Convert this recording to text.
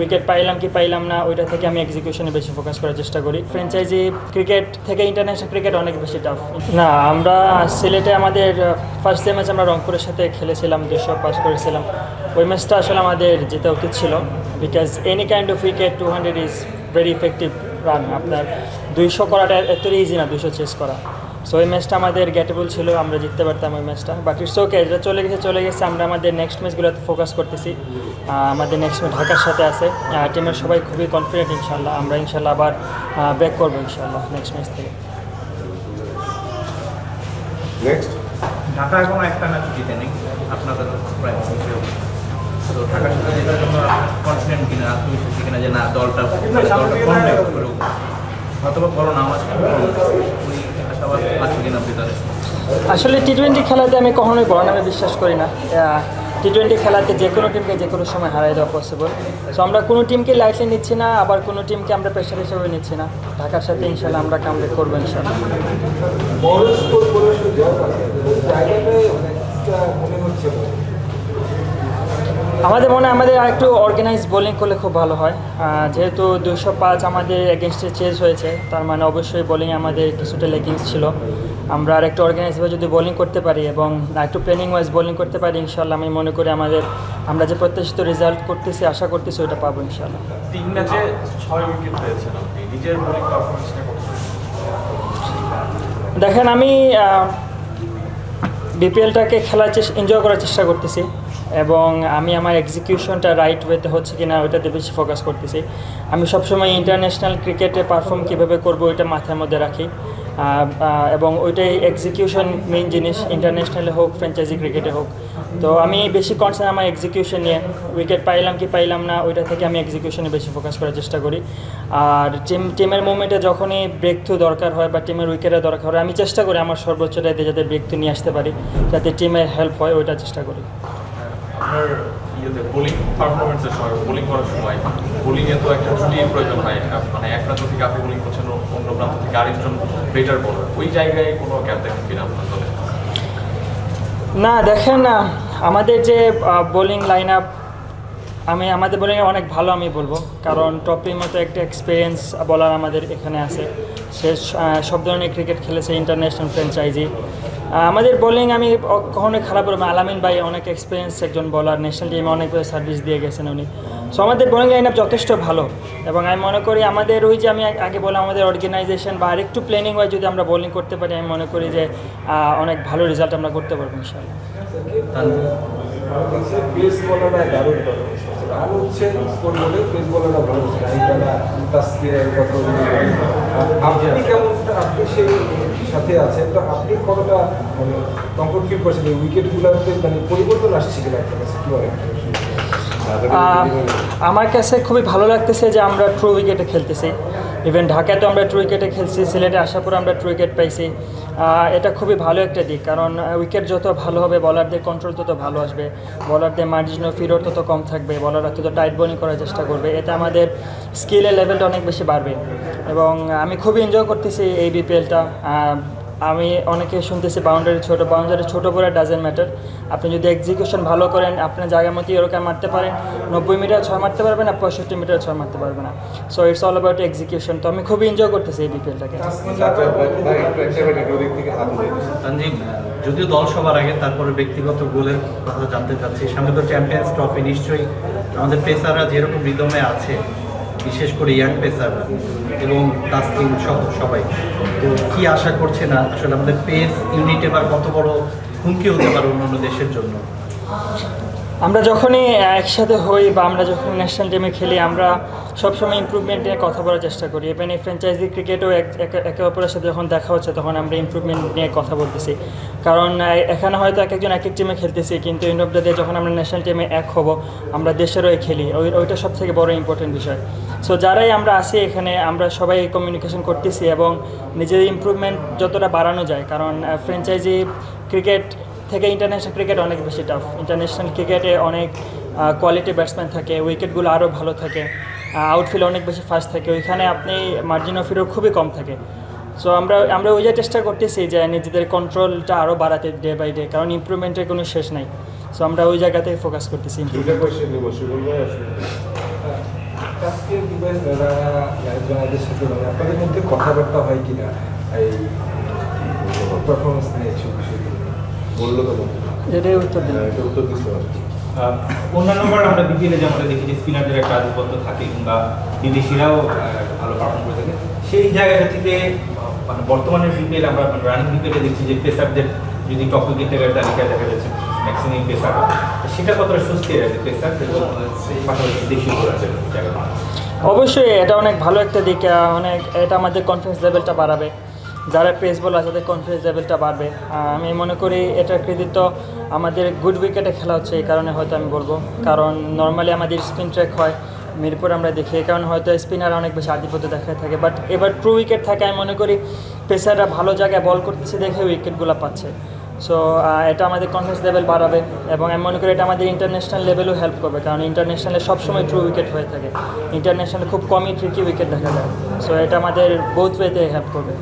Wicket পাইলাম কি পাইলাম না ওইটা থেকে আমি এক্সিকিউশনে বেশি ফোকাস করার চেষ্টা করি। ফ্র্যাঞ্চাইজি ক্রিকেট থেকে ইন্টারন্যাশনাল ক্রিকেট অনেক বেশি টাফ। না, আমরা সিলেটে আমাদের ফার্স্ট ডে ম্যাচ আমরা রংপুরের সাথে খেলেছিলাম, 200 পাস করেছিলাম। ওই ম্যাচটা আসলে আমাদের যেতে উচিত ছিল, because any kind of wicket 200 is very effective run. আপনার 200 করাটা এতই ইজি না, 200 চেস করা। সো ওই ম্যাচটা আমাদের গেটেবল ছিল, আমরা জিততে পারতাম ওই ম্যাচটা। বাট ইটস ওকে, এটা চলে গেছে। আমরা আমাদের নেক্সট ম্যাচগুলোতে ফোকাস করতেছি। আমাদের নেক্সট ম্যাচ ঢাকার সাথে আছে। টিমের সবাই খুবই কনফিডেন্ট ইনশাল্লাহ। আমরা ইনশাল্লাহ আবার ব্যাক করবো ইনশাল্লাহ নেক্সট ম্যাচ থেকে। নেক্সট, ঢাকা এখনো একটা ম্যাচ জিতে নেই আপনাদের প্রায়। তো ঢাকার সাথে জেতার জন্য কনফিডেন্ট কিনা, আত্মবিশ্বাসী কিনা যে না দলটা অথবা বলো না আমার আশাবাদ আছে কিনা ভিতরে? আসলে টি-20 খেলাতে আমি কখনোই বড় নামে বিশ্বাস করি না। টি-20 খেলাতে যে কোনো টিমকে যে কোনো সময় হারাই দেওয়া পসিবল। সো আমরা কোনো টিমকে লাইটলি নিচ্ছি না, আবার কোনো টিমকে আমরা প্রেশার হিসেবে নিচ্ছি না। ঢাকার সাথে ইনশাল্লাহ আমরা কামব্যাক করবো ইনশাল্লাহ। আমাদের মনে হয় আমাদের আরেকটু অর্গানাইজ বোলিং করলে খুব ভালো হয়। যেহেতু 205 আমাদের এগেনস্টে চেজ হয়েছে, তার মানে অবশ্যই বোলিংয়ে আমাদের কিছুটা লেগিংস ছিল। আমরা আর একটু অর্গানাইজভাবে যদি বোলিং করতে পারি এবং একটু প্ল্যানিং ওয়াইজ বোলিং করতে পারি ইনশাল্লাহ, আমি মনে করি আমরা যে প্রত্যাশিত রেজাল্ট করতেছি, আশা করতেছি, ওইটা পাবো ইনশাল্লাহ। 3 ম্যাচে 6 উইকেট পেয়েছেন আপনি, নিজের বোলিং পারফরমেন্সটা কত? দেখেন, আমি বিপিএলটাকে এনজয় করার চেষ্টা করতেছি এবং আমি আমার এক্সিকিউশনটা রাইট ওয়েতে হচ্ছে কি না ওইটাতে বেশি ফোকাস করতেছি। আমি সবসময় ইন্টারন্যাশনাল ক্রিকেটে পারফর্ম কীভাবে করবো ওইটা মাথার মধ্যে রাখি এবং ওইটাই এক্সিকিউশন মেইন জিনিস, ইন্টারন্যাশনালে হোক ফ্র্যাঞ্চাইজি ক্রিকেটে হোক। তো আমি বেশি কনসার্ন আমার এক্সিকিউশন নিয়ে, উইকেট পাইলাম কি পাইলাম না ওইটা থেকে আমি এক্সিকিউশনে বেশি ফোকাস করার চেষ্টা করি। আর টিমের মুভমেন্টে যখনই ব্রেক থ্রু দরকার হয় বা টিমের উইকেটের দরকার হয়, আমি চেষ্টা করি আমার সর্বোচ্চটা দিয়ে যাতে ব্রেক থ্রু নিয়ে আসতে পারি, যাতে টিমের হেল্প হয়, ওইটা চেষ্টা করি। আপনার বোলিং পারফরমেন্সের সময়, বোলিং করার সময় বোলিংয়ে তো একটা জুটির প্রয়োজন হয়, মানে এক প্রান্ত থেকে আপনি বোলিং করছেন, অন্য প্রান্ত থেকে আরেকজন বেটার বোলার, ওই জায়গায় কোনো গ্যাপ দেখেন কিনা আপনার দলে? না, দেখেন, আমাদের যে বোলিং লাইন আপ, আমাদের বোলিংয়ে অনেক ভালো আমি বলবো, কারণ টপের মতো একটা এক্সপিরিয়েন্স বলার আমাদের এখানে আছে। সে সব ধরনের ক্রিকেট খেলেছে, ইন্টারন্যাশনাল ফ্র্যাঞ্চাইজি। আমাদের বোলিং আমি কখনোই খারাপ বলবো। আলামিন ভাই অনেক এক্সপিরিয়েন্স একজন বলার, ন্যাশনাল টিমে অনেক সার্ভিস দিয়ে গেছেন উনি। সো আমাদের বোলিং লাইন আপ যথেষ্ট ভালো এবং আমি মনে করি আমাদের ওই যে আমি আগে বললাম আমাদের অর্গানাইজেশন বা আরেকটু প্ল্যানিং ওয়াইজ যদি আমরা বোলিং করতে পারি, আমি মনে করি যে অনেক ভালো রেজাল্ট আমরা করতে পারবো ইনশাআল্লাহ। পেস বলাররা দারুণ করে, আর হচ্ছে স্কোর বলে পেস বলাররা ভালো হচ্ছে। আপনি কেমন, আপনি সেই সাথে আছেন, তো আপনি কতটা মানে কমফোর্ট ফিল করছেন এই উইকেটগুলোতে, মানে পরিবর্তন আসছে কিনা আপনার কাছে, কী বলেন? আমার কাছে খুবই ভালো লাগতেছে যে আমরা ট্রু উইকেটে খেলতেছি। ইভেন ঢাকাতেও আমরা ট্রু উইকেটে খেলছি, সিলেটে আসার পর আমরা ট্রু উইকেট পাইছি। এটা খুবই ভালো একটা দিক, কারণ উইকেট যত ভালো হবে বলারদের কন্ট্রোল তত ভালো আসবে, বলারদের মার্জিন অফ এরর তত কম থাকবে, বলাররা তত টাইট বোলিং করার চেষ্টা করবে। এতে আমাদের স্কিলের লেভেলটা অনেক বেশি বাড়বে এবং আমি খুবই এনজয় করতেছি এই বিপিএলটা। আমি অনেকে শুনতেছি বাউন্ডারি ছোটো বলে ডাজেন্ট ম্যাটার। আপনি যদি এক্সিকিউশন ভালো করেন, আপনার জায়গার মতো এরকম মারতে পারেন, 90 মিটার 6 মারতে পারবে না, 65 মিটার 6 মারতে পারবে না। So it's all about execution. তো আমি খুবই এনজয় করতেছি এই বিপিএলটাকে। তানজিম, যদিও দল সবার আগে, তারপরে ব্যক্তিগত গোলের কথা জানতে চাচ্ছি। সামনে তো চ্যাম্পিয়ন্স ট্রফি, নিশ্চয়ই আমাদের পেসাররা যেরকম রিদমে আছে, বিশেষ করে ইয়াং পেসাররা এবং তাসকিন সবাই, তো কী আশা করছে না আসলে আমাদের পেস ইউনিট এবার কত বড় হুমকি হতে পারে অন্যান্য দেশের জন্য? আমরা যখনই একসাথে হই বা আমরা যখন ন্যাশনাল টিমে খেলি, আমরা সবসময় ইমপ্রুভমেন্ট নিয়ে কথা বলার চেষ্টা করি। ইভেন এই ফ্র্যাঞ্চাইজি ক্রিকেটও একে অপরের সাথে যখন দেখা হচ্ছে তখন আমরা ইমপ্রুভমেন্ট নিয়ে কথা বলতেছি, কারণ এখানে হয়তো এক এক টিমে খেলতেছি, কিন্তু এন্ড অফ দ্য ডে যখন আমরা ন্যাশনাল টিমে এক হব, আমরা দেশের হয়ে খেলি, ওইটা সব থেকে বড় ইম্পর্টেন্ট বিষয়। সো যারাই আমরা আসি এখানে, আমরা সবাই কমিউনিকেশন করতেছি এবং নিজের ইমপ্রুভমেন্ট যতটা বাড়ানো যায়, কারণ ফ্র্যাঞ্চাইজি ক্রিকেট থেকে ইন্টারন্যাশনাল ক্রিকেট অনেক বেশি টাফ। ইন্টারন্যাশনাল ক্রিকেটে অনেক কোয়ালিটি ব্যাটসম্যান থাকে, উইকেটগুলো আরও ভালো থাকে, আউটফিল্ড অনেক বেশি ফাস্ট থাকে, ওইখানে আপনি মার্জিন অফ এরর খুবই কম থাকে। সো আমরা ওই যে চেষ্টা করতেছি যে নিজেদের কন্ট্রোলটা আরও বাড়াতে ডে বাই ডে, কারণ ইমপ্রুভমেন্টের কোনো শেষ নাই। সো আমরা ওই জায়গাতেই ফোকাস করতেছি। আজকে ডিভাইস জনাদের সাথে মানে আপনাদের মধ্যে কথাবার্তা হয় কিনা এই পারফরমেন্স নিয়ে কিছু বিষয়গুলো বললো তো বলতে এটাই উত্তর দিন। এটা উত্তর দিতে পারবে। অন্যান্যবার আমরা বিপিএলে যেমন দেখি যে স্পিনারদের একটা আধিপত্য থাকে কিংবা বিদেশিরাও ভালো পারফর্ম করে থাকে, সেই জায়গাটা থেকে মানে বর্তমানের বিপিএল আমরা রানিং বিপিএলে দেখছি যে পেসারদের যদি টপ উইকেট টেকার তালিকায় দেখা যাচ্ছে ম্যাক্সিমাম পেসার, সেটা কতটা স্বস্তি আছে পেসার পাশাপাশি দেশীয় বোলারদের জায়গাটা? অবশ্যই এটা অনেক ভালো একটা দিক, অনেক এটা আমাদের কনফিডেন্স লেভেলটা বাড়াবে, যারা পেস বলার তাদের কনফিডেন্স লেভেলটা বাড়বে। আমি মনে করি এটার ক্রেডিট তো আমাদের গুড উইকেটে খেলা হচ্ছে এই কারণে হয়তো আমি বলবো, কারণ নর্মালি আমাদের স্পিন ট্র্যাক হয় মিরপুর আমরা দেখি, এই কারণে হয়তো স্পিনার অনেক বেশি আধিপত্য দেখায় থাকে। বাট এবার ট্রু উইকেট থাকে আমি মনে করি পেসাররা ভালো জায়গায় বল করতেছে দেখে উইকেটগুলো পাচ্ছে। সো এটা আমাদের কনফিডেন্স লেভেল বাড়াবে এবং আমি মনে করি এটা আমাদের ইন্টারন্যাশনাল লেভেলেও হেল্প করবে, কারণ ইন্টারন্যাশনালে সবসময় ট্রু উইকেট হয়ে থাকে, ইন্টারন্যাশনালে খুব কমই ট্রিকি উইকেট দেখা যায়। সো এটা আমাদের বোথ ওয়েতে হেল্প করবে।